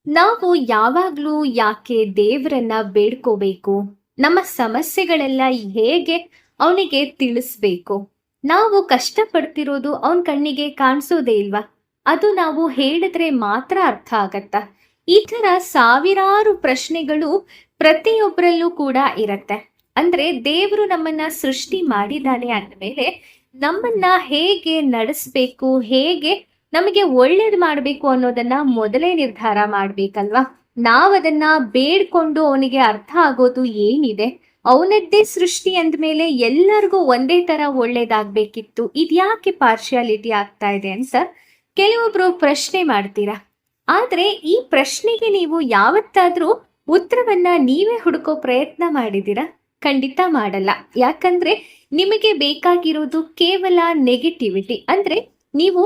ನಾವು ಯಾವಾಗ್ಲೂ ಯಾಕೆ ದೇವರನ್ನ ಬೇಡ್ಕೋಬೇಕು? ನಮ್ಮ ಸಮಸ್ಯೆಗಳೆಲ್ಲ ಹೇಗೆ ಅವನಿಗೆ ತಿಳಿಸ್ಬೇಕು? ನಾವು ಕಷ್ಟಪಡ್ತಿರೋದು ಅವನ ಕಣ್ಣಿಗೆ ಕಾಣಿಸೋದೇ ಇಲ್ವಾ? ಅದು ನಾವು ಹೇಳಿದ್ರೆ ಮಾತ್ರ ಅರ್ಥ ಆಗತ್ತಾ? ಈ ತರ ಸಾವಿರಾರು ಪ್ರಶ್ನೆಗಳು ಪ್ರತಿಯೊಬ್ಬರಲ್ಲೂ ಕೂಡ ಇರತ್ತೆ. ಅಂದ್ರೆ ದೇವರು ನಮ್ಮನ್ನ ಸೃಷ್ಟಿ ಮಾಡಿದ್ದಾನೆ ಅಂದಮೇಲೆ ನಮ್ಮನ್ನ ಹೇಗೆ ನಡೆಸ್ಬೇಕು, ಹೇಗೆ ನಮಗೆ ಒಳ್ಳೇದು ಮಾಡ್ಬೇಕು ಅನ್ನೋದನ್ನ ಮೊದಲೇ ನಿರ್ಧಾರ ಮಾಡ್ಬೇಕಲ್ವಾ? ನಾವದನ್ನ ಬೇಡ್ಕೊಂಡು ಅವನಿಗೆ ಅರ್ಥ ಆಗೋದು ಏನಿದೆ? ಅವನದ್ದೇ ಸೃಷ್ಟಿ ಅಂದ್ಮೇಲೆ ಎಲ್ಲರಿಗೂ ಒಂದೇ ತರ ಒಳ್ಳೇದಾಗ್ಬೇಕಿತ್ತು, ಇದ್ಯಾಕೆ ಪಾರ್ಶಿಯಾಲಿಟಿ ಆಗ್ತಾ ಇದೆ ಅಂತ ಕೆಲವೊಬ್ರು ಪ್ರಶ್ನೆ ಮಾಡ್ತೀರಾ. ಆದ್ರೆ ಈ ಪ್ರಶ್ನೆಗೆ ನೀವು ಯಾವತ್ತಾದ್ರೂ ಉತ್ತರವನ್ನ ನೀವೇ ಹುಡುಕೋ ಪ್ರಯತ್ನ ಮಾಡಿದೀರಾ? ಖಂಡಿತ ಮಾಡಲ್ಲ. ಯಾಕಂದ್ರೆ ನಿಮಗೆ ಬೇಕಾಗಿರೋದು ಕೇವಲ ನೆಗೆಟಿವಿಟಿ. ಅಂದ್ರೆ ನೀವು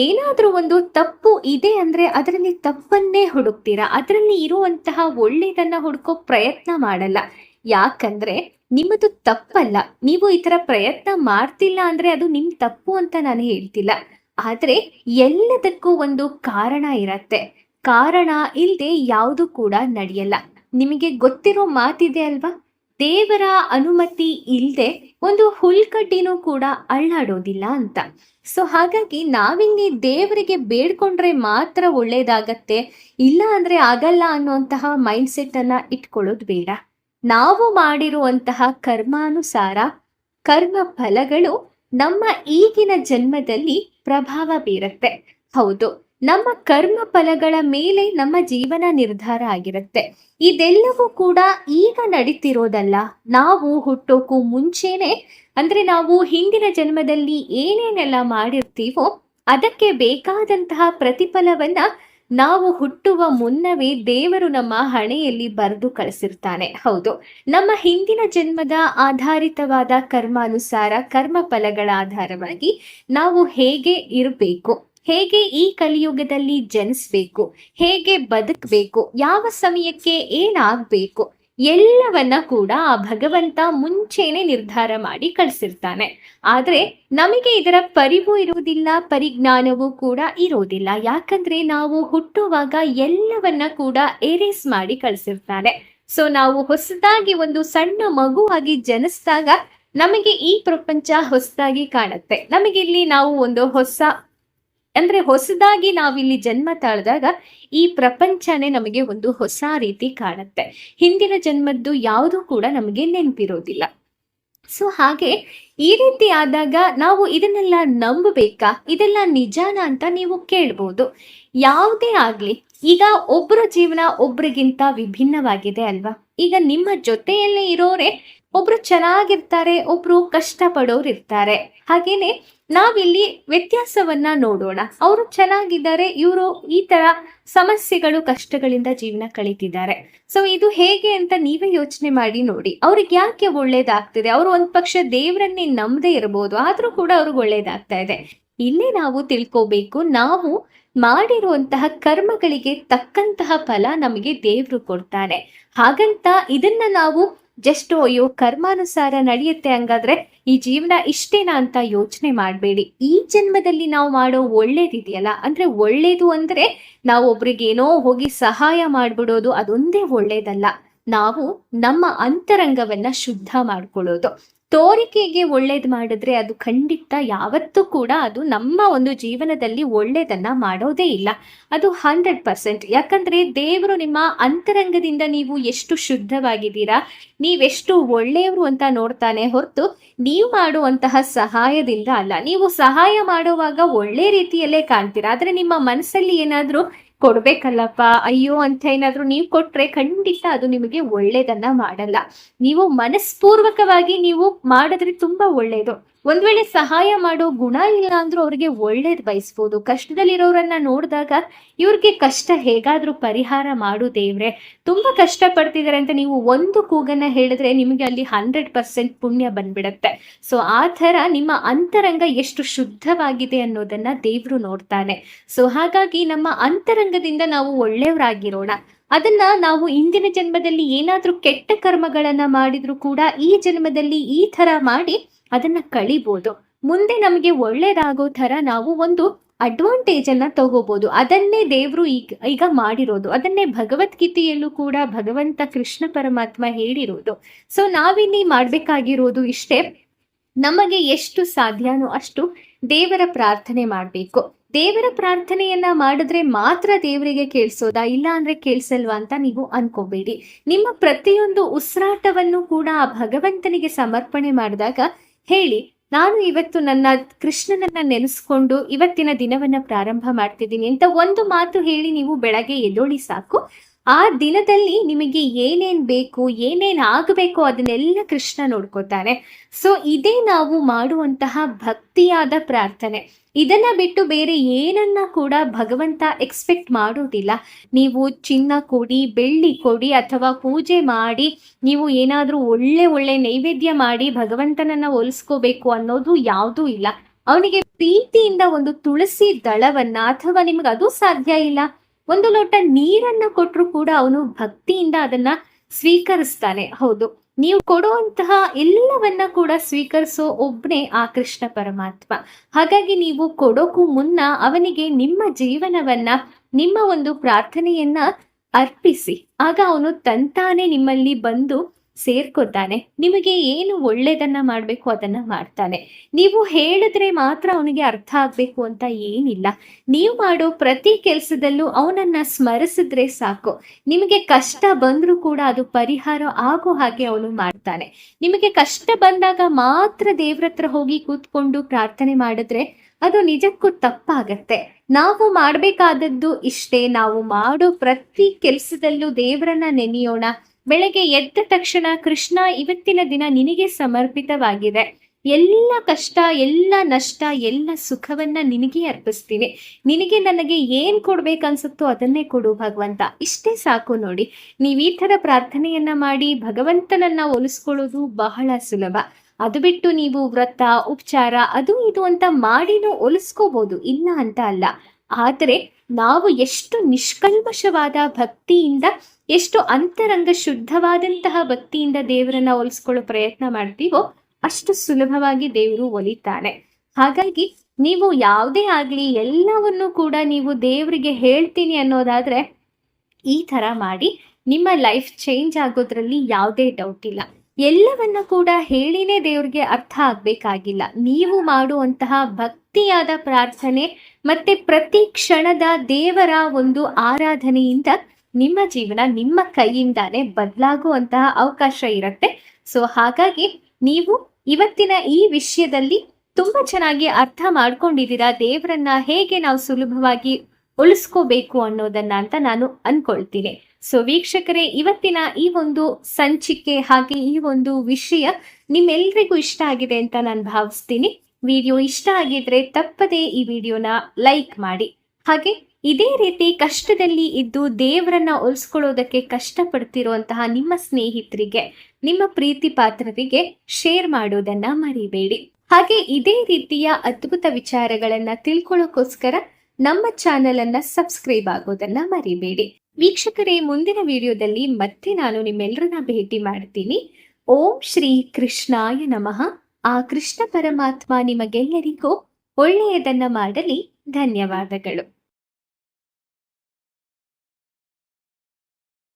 ಏನಾದ್ರೂ ಒಂದು ತಪ್ಪು ಇದೆ ಅಂದ್ರೆ ಅದರಲ್ಲಿ ತಪ್ಪನ್ನೇ ಹುಡುಕ್ತೀರಾ, ಅದರಲ್ಲಿ ಇರುವಂತಹ ಒಳ್ಳೇದನ್ನ ಹುಡುಕೋ ಪ್ರಯತ್ನ ಮಾಡಲ್ಲ. ಯಾಕಂದ್ರೆ ನಿಮ್ಮದು ತಪ್ಪಲ್ಲ. ನೀವು ಈ ತರ ಪ್ರಯತ್ನ ಮಾಡ್ತಿಲ್ಲ ಅಂದ್ರೆ ಅದು ನಿಮ್ ತಪ್ಪು ಅಂತ ನಾನು ಹೇಳ್ತಿಲ್ಲ. ಆದ್ರೆ ಎಲ್ಲದಕ್ಕೂ ಒಂದು ಕಾರಣ ಇರತ್ತೆ. ಕಾರಣ ಇಲ್ದೆ ಯಾವುದು ಕೂಡ ನಡೆಯಲ್ಲ. ನಿಮಗೆ ಗೊತ್ತಿರೋ ಮಾತಿದೆ ಅಲ್ವಾ, ದೇವರ ಅನುಮತಿ ಇಲ್ದೆ ಒಂದು ಹುಲ್ಕಡ್ಡಿನೂ ಕೂಡ ಅಳ್ಳಾಡೋದಿಲ್ಲ ಅಂತ. ಸೊ ಹಾಗಾಗಿ ನಾವಿಲ್ಲಿ ದೇವರಿಗೆ ಬೇಡ್ಕೊಂಡ್ರೆ ಮಾತ್ರ ಒಳ್ಳೇದಾಗತ್ತೆ, ಇಲ್ಲ ಅಂದ್ರೆ ಆಗಲ್ಲ ಅನ್ನುವಂತಹ ಮೈಂಡ್ ಸೆಟ್ ಅನ್ನ ಇಟ್ಕೊಳ್ಳೋದು ಬೇಡ. ನಾವು ಮಾಡಿರುವಂತಹ ಕರ್ಮಾನುಸಾರ ಕರ್ಮ ಫಲಗಳು ನಮ್ಮ ಈಗಿನ ಜನ್ಮದಲ್ಲಿ ಪ್ರಭಾವ ಬೀರತ್ತೆ. ಹೌದು, ನಮ್ಮ ಕರ್ಮ ಫಲಗಳ ಮೇಲೆ ನಮ್ಮ ಜೀವನ ನಿರ್ಧಾರ ಆಗಿರುತ್ತೆ. ಇದೆಲ್ಲವೂ ಕೂಡ ಈಗ ನಡೀತಿರೋದಲ್ಲ, ನಾವು ಹುಟ್ಟೋಕು ಮುಂಚೆನೆ. ಅಂದ್ರೆ ನಾವು ಹಿಂದಿನ ಜನ್ಮದಲ್ಲಿ ಏನೇನೆಲ್ಲ ಮಾಡಿರ್ತೀವೋ ಅದಕ್ಕೆ ಬೇಕಾದಂತಹ ಪ್ರತಿಫಲವನ್ನ ನಾವು ಹುಟ್ಟುವ ಮುನ್ನವೇ ದೇವರು ನಮ್ಮ ಹಣೆಯಲ್ಲಿ ಬರೆದು ಕಳಿಸಿರ್ತಾನೆ. ಹೌದು, ನಮ್ಮ ಹಿಂದಿನ ಜನ್ಮದ ಆಧಾರಿತವಾದ ಕರ್ಮಾನುಸಾರ ಕರ್ಮ ಫಲಗಳ ಆಧಾರವಾಗಿ ನಾವು ಹೇಗೆ ಇರಬೇಕು, ಹೇಗೆ ಈ ಕಲಿಯುಗದಲ್ಲಿ ಜನಿಸ್ಬೇಕು, ಹೇಗೆ ಬದುಕಬೇಕು, ಯಾವ ಸಮಯಕ್ಕೆ ಏನಾಗ್ಬೇಕು, ಎಲ್ಲವನ್ನ ಕೂಡ ಆ ಭಗವಂತ ಮುಂಚೆನೆ ನಿರ್ಧಾರ ಮಾಡಿ ಕಳಿಸಿರ್ತಾನೆ. ಆದ್ರೆ ನಮಗೆ ಇದರ ಪರಿವು ಇರುವುದಿಲ್ಲ, ಪರಿಜ್ಞಾನವೂ ಕೂಡ ಇರೋದಿಲ್ಲ. ಯಾಕಂದ್ರೆ ನಾವು ಹುಟ್ಟುವಾಗ ಎಲ್ಲವನ್ನ ಕೂಡ ಎರೇಸ್ ಮಾಡಿ ಕಳಿಸಿರ್ತಾನೆ. ಸೊ ನಾವು ಹೊಸದಾಗಿ ಒಂದು ಸಣ್ಣ ಮಗುವಾಗಿ ಜನಿಸಿದಾಗ ನಮಗೆ ಈ ಪ್ರಪಂಚ ಹೊಸದಾಗಿ ಕಾಣುತ್ತೆ. ನಮಗಿಲ್ಲಿ ನಾವು ಒಂದು ಹೊಸದಾಗಿ ನಾವಿಲ್ಲಿ ಜನ್ಮ ತಾಳಿದಾಗ ಈ ಪ್ರಪಂಚನೇ ನಮಗೆ ಒಂದು ಹೊಸ ರೀತಿ ಕಾಣುತ್ತೆ. ಹಿಂದಿನ ಜನ್ಮದ್ದು ಯಾವುದು ಕೂಡ ನಮಗೆ ನೆನಪಿರೋದಿಲ್ಲ. ಸೊ ಹಾಗೆ ಈ ರೀತಿ ಆದಾಗ ನಾವು ಇದನ್ನೆಲ್ಲ ನಂಬಬೇಕಾ, ಇದೆಲ್ಲ ನಿಜಾನ ಅಂತ ನೀವು ಕೇಳ್ಬೋದು. ಯಾವುದೇ ಆಗ್ಲಿ, ಈಗ ಒಬ್ಬರ ಜೀವನ ಒಬ್ರಿಗಿಂತ ವಿಭಿನ್ನವಾಗಿದೆ ಅಲ್ವಾ? ಈಗ ನಿಮ್ಮ ಜೊತೆಯಲ್ಲೇ ಇರೋರೆ ಒಬ್ರು ಚೆನ್ನಾಗಿರ್ತಾರೆ, ಒಬ್ರು ಕಷ್ಟ ಪಡೋರು ಇರ್ತಾರೆ. ಹಾಗೇನೆ ನಾವಿಲ್ಲಿ ವ್ಯತ್ಯಾಸವನ್ನ ನೋಡೋಣ. ಅವರು ಚೆನ್ನಾಗಿದ್ದಾರೆ, ಇವರು ಈ ತರ ಸಮಸ್ಯೆಗಳು ಕಷ್ಟಗಳಿಂದ ಜೀವನ ಕಳೀತಿದ್ದಾರೆ. ಸೊ ಇದು ಹೇಗೆ ಅಂತ ನೀವೇ ಯೋಚನೆ ಮಾಡಿ ನೋಡಿ. ಅವ್ರಿಗೆ ಯಾಕೆ ಒಳ್ಳೇದಾಗ್ತಿದೆ? ಅವರು ಒಂದ್ ಪಕ್ಷ ದೇವರನ್ನೇ ನಂಬದೇ ಇರಬಹುದು, ಆದ್ರೂ ಕೂಡ ಅವ್ರಿಗೆ ಒಳ್ಳೇದಾಗ್ತಾ ಇದೆ. ಇಲ್ಲೇ ನಾವು ತಿಳ್ಕೋಬೇಕು, ನಾವು ಮಾಡಿರುವಂತಹ ಕರ್ಮಗಳಿಗೆ ತಕ್ಕಂತಹ ಫಲ ನಮಗೆ ದೇವ್ರು ಕೊಡ್ತಾನೆ. ಹಾಗಂತ ಇದನ್ನ ನಾವು ಜಸ್ಟ್ ಅಯ್ಯೋ ಕರ್ಮಾನುಸಾರ ನಡೆಯುತ್ತೆ ಹಂಗಾದ್ರೆ ಈ ಜೀವನ ಇಷ್ಟೇನಾ ಅಂತ ಯೋಚನೆ ಮಾಡಬೇಡಿ. ಈ ಜನ್ಮದಲ್ಲಿ ನಾವು ಮಾಡೋ ಒಳ್ಳೇದಿದೆಯಲ್ಲ, ಅಂದ್ರೆ ಒಳ್ಳೇದು ಅಂದ್ರೆ ನಾವು ಒಬ್ರಿಗೇನೋ ಹೋಗಿ ಸಹಾಯ ಮಾಡ್ಬಿಡೋದು, ಅದೊಂದೇ ಒಳ್ಳೇದಲ್ಲ. ನಾವು ನಮ್ಮ ಅಂತರಂಗವನ್ನ ಶುದ್ಧ ಮಾಡ್ಕೊಳ್ಳೋದು. ತೋರಿಕೆಗೆ ಒಳ್ಳೇದು ಮಾಡಿದ್ರೆ ಅದು ಖಂಡಿತ ಯಾವತ್ತೂ ಕೂಡ ಅದು ನಮ್ಮ ಒಂದು ಜೀವನದಲ್ಲಿ ಒಳ್ಳೇದನ್ನ ಮಾಡೋದೇ ಇಲ್ಲ. ಅದು 100%. ಯಾಕಂದ್ರೆ ದೇವರು ನಿಮ್ಮ ಅಂತರಂಗದಿಂದ ನೀವು ಎಷ್ಟು ಶುದ್ಧವಾಗಿದ್ದೀರಾ, ನೀವೆಷ್ಟು ಒಳ್ಳೆಯವರು ಅಂತ ನೋಡ್ತಾನೆ ಹೊರತು ನೀವು ಮಾಡುವಂತಹ ಸಹಾಯದಿಂದ ಅಲ್ಲ. ನೀವು ಸಹಾಯ ಮಾಡುವಾಗ ಒಳ್ಳೆ ರೀತಿಯಲ್ಲೇ ಕಾಣ್ತೀರಾ, ಆದ್ರೆ ನಿಮ್ಮ ಮನಸ್ಸಲ್ಲಿ ಏನಾದ್ರೂ ಕೊಡ್ಬೇಕಲ್ಲಪ್ಪ ಅಯ್ಯೋ ಅಂತ ಏನಾದ್ರೂ ನೀವು ಕೊಟ್ರೆ ಖಂಡಿತ ಅದು ನಿಮಗೆ ಒಳ್ಳೇದನ್ನ ಮಾಡಲ್ಲ. ನೀವು ಮನಸ್ಪೂರ್ವಕವಾಗಿ ನೀವು ಮಾಡಿದ್ರೆ ತುಂಬಾ ಒಳ್ಳೇದು. ಒಂದ್ ವೇಳೆ ಸಹಾಯ ಮಾಡೋ ಗುಣ ಇಲ್ಲ ಅಂದ್ರೂ ಅವ್ರಿಗೆ ಒಳ್ಳೇದ್ ಬಯಸ್ಬೋದು. ಕಷ್ಟದಲ್ಲಿರೋರನ್ನ ನೋಡಿದಾಗ ಇವ್ರಿಗೆ ಕಷ್ಟ ಹೇಗಾದ್ರೂ ಪರಿಹಾರ ಮಾಡು ದೇವ್ರೆ, ತುಂಬಾ ಕಷ್ಟ ಪಡ್ತಿದಾರೆ ಅಂತ ನೀವು ಒಂದು ಕೂಗನ್ನ ಹೇಳಿದ್ರೆ ನಿಮಗೆ ಅಲ್ಲಿ 100% ಪುಣ್ಯ ಬಂದ್ಬಿಡತ್ತೆ. ಸೊ ಆ ತರ ನಿಮ್ಮ ಅಂತರಂಗ ಎಷ್ಟು ಶುದ್ಧವಾಗಿದೆ ಅನ್ನೋದನ್ನ ದೇವ್ರು ನೋಡ್ತಾನೆ. ಸೊ ಹಾಗಾಗಿ ನಮ್ಮ ಅಂತರಂಗದಿಂದ ನಾವು ಒಳ್ಳೆಯವರಾಗಿರೋಣ. ಅದನ್ನ ನಾವು ಇಂದಿನ ಜನ್ಮದಲ್ಲಿ ಏನಾದ್ರೂ ಕೆಟ್ಟ ಕರ್ಮಗಳನ್ನ ಮಾಡಿದ್ರು ಕೂಡ ಈ ಜನ್ಮದಲ್ಲಿ ಈ ತರ ಮಾಡಿ ಅದನ್ನ ಕಳಿಬಹುದು. ಮುಂದೆ ನಮಗೆ ಒಳ್ಳೇದಾಗೋ ತರ ನಾವು ಒಂದು ಅಡ್ವಾಂಟೇಜ್ ಅನ್ನ ತಗೋಬಹುದು. ಅದನ್ನೇ ದೇವರು ಈಗ ಮಾಡಿರೋದು, ಅದನ್ನೇ ಭಗವದ್ಗೀತೆಯಲ್ಲೂ ಕೂಡ ಭಗವಂತ ಕೃಷ್ಣ ಪರಮಾತ್ಮ ಹೇಳಿರೋದು. ಸೊ ನಾವಿಲ್ಲಿ ಮಾಡ್ಬೇಕಾಗಿರೋದು ಇಷ್ಟೇ, ನಮಗೆ ಎಷ್ಟು ಸಾಧ್ಯನೋ ಅಷ್ಟು ದೇವರ ಪ್ರಾರ್ಥನೆ ಮಾಡಬೇಕು. ದೇವರ ಪ್ರಾರ್ಥನೆಯನ್ನ ಮಾಡಿದ್ರೆ ಮಾತ್ರ ದೇವರಿಗೆ ಕೇಳಿಸೋದಾ, ಇಲ್ಲ ಅಂದ್ರೆ ಕೇಳಿಸಲ್ವಾ ಅಂತ ನೀವು ಅನ್ಕೋಬೇಡಿ. ನಿಮ್ಮ ಪ್ರತಿಯೊಂದು ಉಸಿರಾಟವನ್ನು ಕೂಡ ಆ ಭಗವಂತನಿಗೆ ಸಮರ್ಪಣೆ ಮಾಡಿದಾಗ ಹೇಳಿ, ನಾನು ಇವತ್ತು ನನ್ನ ಕೃಷ್ಣನನ್ನ ನೆನೆಸ್ಕೊಂಡು ಇವತ್ತಿನ ದಿನವನ್ನ ಪ್ರಾರಂಭ ಮಾಡ್ತಿದ್ದೀನಿ ಅಂತ ಒಂದು ಮಾತು ಹೇಳಿ ನೀವು ಬೆಳಗ್ಗೆ ಎದ್ದೋಳಿ ಸಾಕು. ಆ ದಿನದಲ್ಲಿ ನಿಮಗೆ ಏನೇನ್ ಬೇಕು, ಏನೇನ್ ಆಗಬೇಕು ಅದನ್ನೆಲ್ಲ ಕೃಷ್ಣ ನೋಡ್ಕೋತಾನೆ. ಸೊ ಇದೇ ನಾವು ಮಾಡುವಂತಹ ಭಕ್ತಿಯಾದ ಪ್ರಾರ್ಥನೆ. ಇದನ್ನ ಬಿಟ್ಟು ಬೇರೆ ಏನನ್ನ ಕೂಡ ಭಗವಂತ ಎಕ್ಸ್ಪೆಕ್ಟ್ ಮಾಡೋದಿಲ್ಲ. ನೀವು ಚಿನ್ನ ಕೊಡಿ, ಬೆಳ್ಳಿ ಕೊಡಿ, ಅಥವಾ ಪೂಜೆ ಮಾಡಿ ನೀವು ಏನಾದ್ರೂ ಒಳ್ಳೆ ನೈವೇದ್ಯ ಮಾಡಿ ಭಗವಂತನನ್ನ ಒಲಿಸ್ಕೋಬೇಕು ಅನ್ನೋದು ಯಾವುದೂ ಇಲ್ಲ. ಅವನಿಗೆ ಪ್ರೀತಿಯಿಂದ ಒಂದು ತುಳಸಿ ದಳವನ್ನ, ಅಥವಾ ನಿಮ್ಗೆ ಅದು ಸಾಧ್ಯ ಇಲ್ಲ ಒಂದು ಲೋಟ ನೀರನ್ನ ಕೊಟ್ಟರು ಕೂಡ ಅವನು ಭಕ್ತಿಯಿಂದ ಅದನ್ನ ಸ್ವೀಕರಿಸ್ತಾನೆ. ಹೌದು, ನೀವು ಕೊಡುವಂತಹ ಎಲ್ಲವನ್ನ ಕೂಡ ಸ್ವೀಕರಿಸೋ ಒಬ್ನೇ ಆ ಕೃಷ್ಣ ಪರಮಾತ್ಮ. ಹಾಗಾಗಿ ನೀವು ಕೊಡೋಕು ಮುನ್ನ ಅವನಿಗೆ ನಿಮ್ಮ ಜೀವನವನ್ನ, ನಿಮ್ಮ ಒಂದು ಪ್ರಾರ್ಥನೆಯನ್ನ ಅರ್ಪಿಸಿ. ಆಗ ಅವನು ತಂತಾನೆ ನಿಮ್ಮಲ್ಲಿ ಬಂದು ಸೇರ್ಕೊತಾನೆ. ನಿಮಗೆ ಏನು ಒಳ್ಳೇದನ್ನ ಮಾಡ್ಬೇಕು ಅದನ್ನ ಮಾಡ್ತಾನೆ. ನೀವು ಹೇಳಿದ್ರೆ ಮಾತ್ರ ಅವನಿಗೆ ಅರ್ಥ ಆಗ್ಬೇಕು ಅಂತ ಏನಿಲ್ಲ. ನೀವು ಮಾಡೋ ಪ್ರತಿ ಕೆಲಸದಲ್ಲೂ ಅವನನ್ನ ಸ್ಮರಿಸಿದ್ರೆ ಸಾಕು. ನಿಮಗೆ ಕಷ್ಟ ಬಂದ್ರೂ ಕೂಡ ಅದು ಪರಿಹಾರ ಆಗೋ ಹಾಗೆ ಅವನು ಮಾಡ್ತಾನೆ. ನಿಮಗೆ ಕಷ್ಟ ಬಂದಾಗ ಮಾತ್ರ ದೇವ್ರ ಹತ್ರ ಹೋಗಿ ಕೂತ್ಕೊಂಡು ಪ್ರಾರ್ಥನೆ ಮಾಡಿದ್ರೆ ಅದು ನಿಜಕ್ಕೂ ತಪ್ಪಾಗತ್ತೆ. ನಾವು ಮಾಡ್ಬೇಕಾದದ್ದು ಇಷ್ಟೇ, ನಾವು ಮಾಡೋ ಪ್ರತಿ ಕೆಲಸದಲ್ಲೂ ದೇವರನ್ನ ನೆನೆಯೋಣ. ಬೆಳಗ್ಗೆ ಎದ್ದ ತಕ್ಷಣ ಕೃಷ್ಣ, ಇವತ್ತಿನ ದಿನ ನಿನಗೆ ಸಮರ್ಪಿತವಾಗಿದೆ. ಎಲ್ಲ ಕಷ್ಟ, ಎಲ್ಲ ನಷ್ಟ, ಎಲ್ಲ ಸುಖವನ್ನ ನಿನಗೆ ಅರ್ಪಿಸ್ತೀನಿ. ನಿನಗೆ ನನಗೆ ಏನ್ ಕೊಡ್ಬೇಕನ್ಸುತ್ತೋ ಅದನ್ನೇ ಕೊಡು ಭಗವಂತ. ಇಷ್ಟೇ ಸಾಕು ನೋಡಿ. ನೀವು ಈ ತರ ಪ್ರಾರ್ಥನೆಯನ್ನ ಮಾಡಿ ಭಗವಂತನನ್ನ ಒಲಿಸ್ಕೊಳ್ಳೋದು ಬಹಳ ಸುಲಭ. ಅದು ಬಿಟ್ಟು ನೀವು ವ್ರತ, ಉಪಚಾರ, ಅದು ಇದು ಅಂತ ಮಾಡಿನೂ ಒಲಿಸ್ಕೋಬಹುದು, ಇಲ್ಲ ಅಂತ ಅಲ್ಲ. ಆದರೆ ನಾವು ಎಷ್ಟು ನಿಷ್ಕಲ್ಮಶವಾದ ಭಕ್ತಿಯಿಂದ, ಎಷ್ಟು ಅಂತರಂಗ ಶುದ್ಧವಾದಂತಹ ಭಕ್ತಿಯಿಂದ ದೇವರನ್ನ ಒಲಿಸ್ಕೊಳ್ಳೋ ಪ್ರಯತ್ನ ಮಾಡ್ತೀವೋ ಅಷ್ಟು ಸುಲಭವಾಗಿ ದೇವರು ಒಲಿತಾನೆ. ಹಾಗಾಗಿ ನೀವು ಯಾವುದೇ ಆಗ್ಲಿ ಎಲ್ಲವನ್ನೂ ಕೂಡ ನೀವು ದೇವರಿಗೆ ಹೇಳ್ತೀನಿ ಅನ್ನೋದಾದ್ರೆ ಈ ತರ ಮಾಡಿ, ನಿಮ್ಮ ಲೈಫ್ ಚೇಂಜ್ ಆಗೋದ್ರಲ್ಲಿ ಯಾವುದೇ ಡೌಟ್ ಇಲ್ಲ. ಎಲ್ಲವನ್ನ ಕೂಡ ಹೇಳಿನೇ ದೇವ್ರಿಗೆ ಅರ್ಥ ಆಗ್ಬೇಕಾಗಿಲ್ಲ. ನೀವು ಮಾಡುವಂತಹ ಭಕ್ತಿಯಾದ ಪ್ರಾರ್ಥನೆ ಮತ್ತೆ ಪ್ರತಿ ಕ್ಷಣದ ದೇವರ ಒಂದು ಆರಾಧನೆಯಿಂದ ನಿಮ್ಮ ಜೀವನ ನಿಮ್ಮ ಕೈಯಿಂದಾನೇ ಬದಲಾಗುವಂತಹ ಅವಕಾಶ ಇರುತ್ತೆ. ಸೊ ಹಾಗಾಗಿ ನೀವು ಇವತ್ತಿನ ಈ ವಿಷಯದಲ್ಲಿ ತುಂಬಾ ಚೆನ್ನಾಗಿ ಅರ್ಥ ಮಾಡ್ಕೊಂಡಿದ್ದೀರಾ, ದೇವರನ್ನ ಹೇಗೆ ನಾವು ಸುಲಭವಾಗಿ ಉಳಿಸ್ಕೋಬೇಕು ಅನ್ನೋದನ್ನ ಅಂತ ನಾನು ಅನ್ಕೊಳ್ತೀನಿ. ಸೊ ವೀಕ್ಷಕರೇ, ಇವತ್ತಿನ ಈ ಒಂದು ಸಂಚಿಕೆ ಹಾಗೆ ಈ ಒಂದು ವಿಷಯ ನಿಮ್ಮೆಲ್ರಿಗೂ ಇಷ್ಟ ಆಗಿದೆ ಅಂತ ನಾನು ಭಾವಿಸ್ತೀನಿ. ವಿಡಿಯೋ ಇಷ್ಟ ಆಗಿದ್ರೆ ತಪ್ಪದೇ ಈ ವಿಡಿಯೋನ ಲೈಕ್ ಮಾಡಿ. ಹಾಗೆ ಇದೇ ರೀತಿ ಕಷ್ಟದಲ್ಲಿ ಇದ್ದು ದೇವರನ್ನ ಉಳಿಸ್ಕೊಳ್ಳೋದಕ್ಕೆ ಕಷ್ಟಪಡ್ತಿರುವಂತಹ ನಿಮ್ಮ ಸ್ನೇಹಿತರಿಗೆ, ನಿಮ್ಮ ಪ್ರೀತಿ ಪಾತ್ರರಿಗೆ ಶೇರ್ ಮಾಡೋದನ್ನ ಮರಿಬೇಡಿ. ಹಾಗೆ ಇದೇ ರೀತಿಯ ಅದ್ಭುತ ವಿಚಾರಗಳನ್ನ ತಿಳ್ಕೊಳ್ಳೋಕೋಸ್ಕರ ನಮ್ಮ ಚಾನೆಲ್ ಅನ್ನ ಸಬ್ಸ್ಕ್ರೈಬ್ ಆಗೋದನ್ನ ಮರಿಬೇಡಿ. ವೀಕ್ಷಕರೇ, ಮುಂದಿನ ವಿಡಿಯೋದಲ್ಲಿ ಮತ್ತೆ ನಾನು ನಿಮ್ಮೆಲ್ಲರನ್ನ ಭೇಟಿ ಮಾಡ್ತೀನಿ. ಓಂ ಶ್ರೀ ಕೃಷ್ಣಾಯ ನಮಃ. ಆ ಕೃಷ್ಣ ಪರಮಾತ್ಮ ನಿಮಗೆಲ್ಲರಿಗೂ ಒಳ್ಳೆಯದನ್ನ ಮಾಡಲಿ. ಧನ್ಯವಾದಗಳು.